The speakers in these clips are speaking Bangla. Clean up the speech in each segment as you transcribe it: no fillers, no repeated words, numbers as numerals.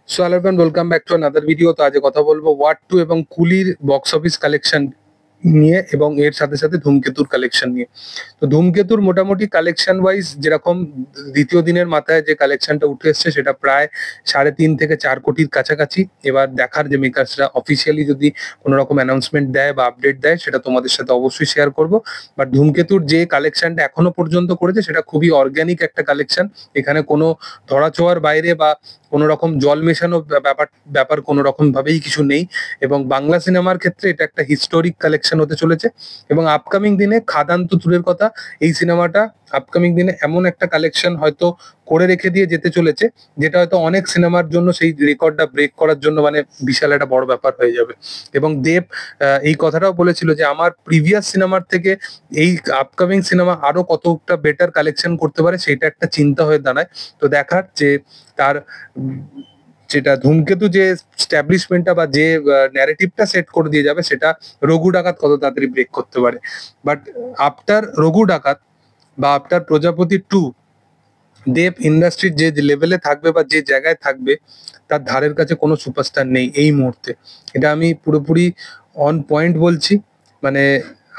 So hello everyone, welcome back to another video. তো আজকে কথা বলবো ওয়ার টু এবং কুলির বক্স অফিস কালেকশন নিয়ে এবং এর সাথে সাথে ধূমকেতুর কালেকশন নিয়ে। তো ধূমকেতুর মোটামুটি কালেকশন ওয়াইজ যেরকম দ্বিতীয় দিনের মাথায় যে কালেকশনটা উঠে এসছে সেটা প্রায় 3.5 থেকে 4 কোটির কাছাকাছি। এবার দেখার যে মেকার্সরা অফিসিয়ালি যদি কোনো রকম অ্যানাউন্সমেন্ট দেয় বা আপডেট দেয় সেটা তোমাদের সাথে অবশ্যই শেয়ার করব। বাট ধূমকেতুর যে কালেকশনটা এখনো পর্যন্ত করেছে সেটা খুবই অর্গ্যানিক একটা কালেকশন। এখানে কোনো ধরাছোঁয়ার বাইরে বা কোনো রকম জল মেশানো ব্যাপার কোনো রকম ভাবেই কিছু নেই। এবং বাংলা সিনেমার ক্ষেত্রে এটা একটা হিস্টোরিক কালেকশন হতে চলেছে। এবং আপকামিং দিনে খাদান তো দূরের কথা, এই সিনেমাটা আপকামিং দিনে এমন একটা কালেকশন হয়তো করে রেখে দিয়ে যেতে চলেছে যেটা হয়তো অনেক সিনেমার জন্য সেই রেকর্ডটা ব্রেক করার জন্য মানে বিশাল একটা বড় ব্যাপার হয়ে যাবে। এবং দেব এই কথাটাও বলেছিল যে আমার প্রিভিয়াস সিনেমার থেকে এই আপকামিং সিনেমা আরো কতটা বেটার কালেকশন করতে পারে সেটা একটা চিন্তা হয়ে দাঁড়ায়। তো দেখার যে তার যেটা ধূমকেতু যে স্ট্যাবলিশমেন্টটা বা যে ন্যারেটিভটা সেট করে দিয়ে যাবে সেটা রঘু ডাকাত কত তাড়াতাড়ি ব্রেক করতে পারে। বাট আফটার রঘু ডাকাত বা আফটার প্রজাপতি 2, দেব ইন্ডাস্ট্রির যে লেভেলে থাকবে বা যে জায়গায় থাকবে তার ধারের কাছে কোনো সুপারস্টার নেই এই মুহূর্তে। এটা আমি পুরোপুরি অন পয়েন্ট বলছি। মানে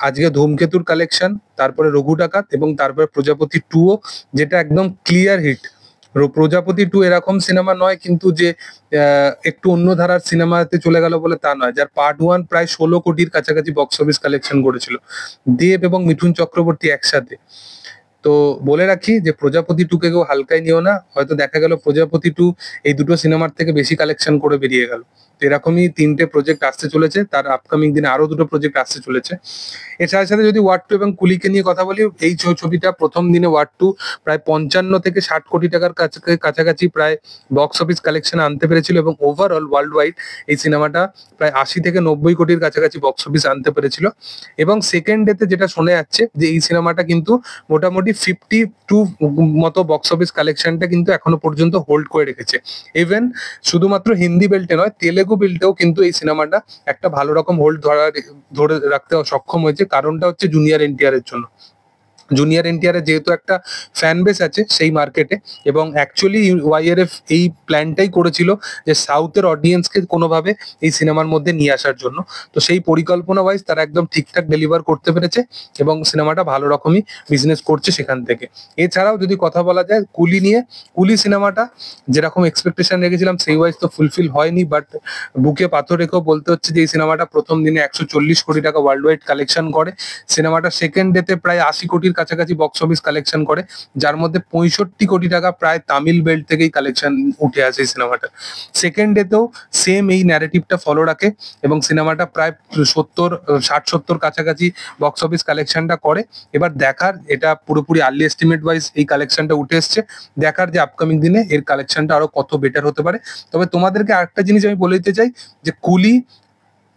আজকে ধূমকেতুর কালেকশন, তারপরে রঘু ডাকাত এবং তারপরে প্রজাপতি 2ও, যেটা একদম ক্লিয়ার হিট। প্রজাপতি 2 এরকম সিনেমা নয় কিন্তু যে একটু অন্য ধারার সিনেমাতে চলে গেল বলে তা নয়, যার পার্ট 1 প্রায় 16 কোটির কাছাকাছি বক্স অফিস কালেকশন করেছিল দেব এবং মিঠুন চক্রবর্তী একসাথে। তো বলে রাখি যে প্রজাপতি 2 কে কেউ হালকায় নিও না, হয়তো দেখা গেল প্রজাপতি 2 এই দুটো সিনেমার থেকে বেশি কালেকশন করে বেরিয়ে গেল। তো এরকমই 3টে প্রজেক্ট আসতে চলেছে, তার আপকামিং দিনে আরো 2টো প্রজেক্ট আসতে চলেছে। এর সাথে সাথে যদি ওয়ার 2 এবং কুলিকে নিয়ে কথা বলি, এই ছবিটা প্রথম দিনে ওয়ার 2 প্রায় 55 থেকে 60 কোটি টাকার কাছাকাছি প্রায় বক্স অফিস কালেকশন আনতে পেরেছিল এবং ওভারঅল ওয়ার্ল্ড ওয়াইড এই সিনেমাটা প্রায় 80 থেকে 90 কোটির কাছাকাছি বক্স অফিস আনতে পেরেছিল। এবং সেকেন্ড ডেতে যেটা শোনা যাচ্ছে যে এই সিনেমাটা কিন্তু মোটামুটি 52 মতো বক্স অফিস কালেকশনটা কিন্তু এখনো পর্যন্ত হোল্ড করে রেখেছে। ইভেন শুধুমাত্র হিন্দি বেল্টে নয়, তেলেগু বেল্টেও কিন্তু এই সিনেমাটা একটা ভালো রকম হোল্ড ধরে রাখতে সক্ষম হয়েছে। কারণটা হচ্ছে জুনিয়র এনটিআর এর জন্য। জুনিয়র এনটিআর এর যেহেতু একটা ফ্যান বেস আছে সেই মার্কেটে, এবং অ্যাকচুয়ালি ওয়াইআরএফ এই প্ল্যানটাই করেছিল যে সাউথের অডিয়েন্সকে কোনোভাবে এই সিনেমার মধ্যে নিয়ে আসার জন্য। তো সেই পরিকল্পনা ওয়াইজ তারা একদম ঠিকঠাক ডেলিভার করতে পেরেছে এবং সিনেমাটা ভালো রকমই বিজনেস করছে সেখান থেকে। এছাড়াও যদি কথা বলা যায় কুলি নিয়ে, কুলি সিনেমাটা যেরকম এক্সপেকটেশন রেখেছিলাম সেই ওয়াইজ তো ফুলফিল হয়নি। বাট বুকে পাথর রেখেও বলতে হচ্ছে যে এই সিনেমাটা প্রথম দিনে 140 কোটি টাকা ওয়ার্ল্ড ওয়াইড কালেকশন করে। সিনেমাটা সেকেন্ড ডেতে প্রায় 80 কোটির কাছাকাছি বক্স অফিস কালেকশন করে, যার মধ্যে 65 কোটি টাকা প্রায় তামিল বেল্ট থেকেই কালেকশন উঠে আসে এই সিনেমাটা। সেকেন্ড ডেতেও সেম এই ন্যারেটিভটা ফলো রাখে এবং সিনেমাটা প্রায় 60-70 কাছাকাছি বক্স অফিস কালেকশনটা করে। এবার দেখার, এটা পুরোপুরি আর্লি এস্টিমেট ওয়াইজ এই কালেকশনটা উঠে এসছে, দেখার যে আপকামিং দিনে এর কালেকশনটা আরো কত বেটার হতে পারে। তবে তোমাদেরকে আরেকটা জিনিস আমি বলে দিতে চাই যে কুলি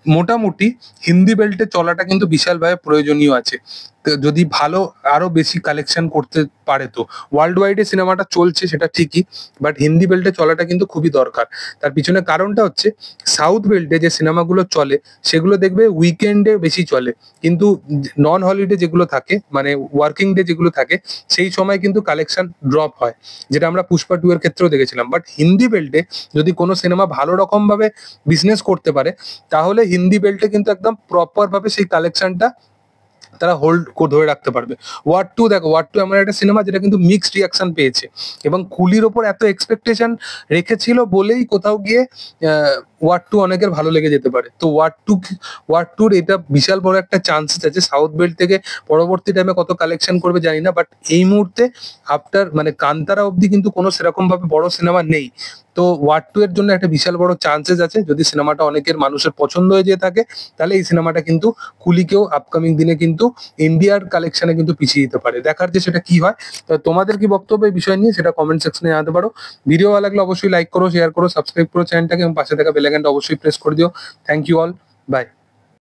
মোটামুটি হিন্দি বেল্টে চলাটা কিন্তু বিশালভাবে প্রয়োজনীয় আছে। তো যদি ভালো আরো বেশি কালেকশন করতে পারে, তো ওয়ার্ল্ড ওয়াইডে সিনেমাটা চলছে সেটা ঠিকই, বাট হিন্দি বেল্টে চলাটা কিন্তু খুবই দরকার। তার পিছনে কারণটা হচ্ছে সাউথ বেল্টে যে সিনেমাগুলো চলে সেগুলো দেখবে উইকেন্ডে বেশি চলে, কিন্তু নন হলিডে যেগুলো থাকে মানে ওয়ার্কিং ডে যেগুলো থাকে সেই সময় কিন্তু কালেকশন ড্রপ হয়, যেটা আমরা পুষ্পা 2 এর ক্ষেত্রেও দেখেছিলাম। বাট হিন্দি বেল্টে যদি কোনো সিনেমা ভালো রকম ভাবে বিজনেস করতে পারে তাহলে হিন্দি বেল্টে কিন্তু একদম প্রপার ভাবে সেই কালেকশনটা তারা হোল্ড ধরে রাখতে পারবে। ওয়ার 2 দেখো, ওয়ার 2 এমন একটা সিনেমা যেটা কিন্তু মিক্সড রিয়াকশন পেয়েছে এবং কুলির ওপর এত এক্সপেকটেশন রেখেছিল বলেই কোথাও গিয়ে ওয়ার 2 অনেকের ভালো লেগে যেতে পারে। তো ওয়ার 2 এটা বিশাল বড় একটা চান্সেস আছে। সাউথ বেল্ট থেকে পরবর্তী টাইমে কত কালেকশন করবে জানি না, বাট এই মুহূর্তে আফটার মানে কান্তারা অবধি কিন্তু কোনো সেরকম ভাবে বড় সিনেমা নেই। তো ওয়ার 2 এর জন্য একটা বিশাল বড় চান্সেস আছে। যদি সিনেমাটা অনেকের মানুষের পছন্দ হয়ে যেয়ে থাকে তাহলে এই সিনেমাটা কিন্তু কুলিকেও আপকামিং দিনে কিন্তু ইন্ডিয়ার কালেকশনে কিন্তু পিছিয়ে দিতে পারে। দেখার যে সেটা কি হয়। তো তোমাদের কি বক্তব্য এই বিষয় নিয়ে সেটা কমেন্ট সেকশনে জানাতে পারো। ভিডিও ভালো লাগলে অবশ্যই লাইক করো, শেয়ার করো, সাবস্ক্রাইব করো চ্যানেলটাকে এবং পাশে থাকা বেল আইকনটা অবশ্যই প্রেস করে দিও। Thank you all, by.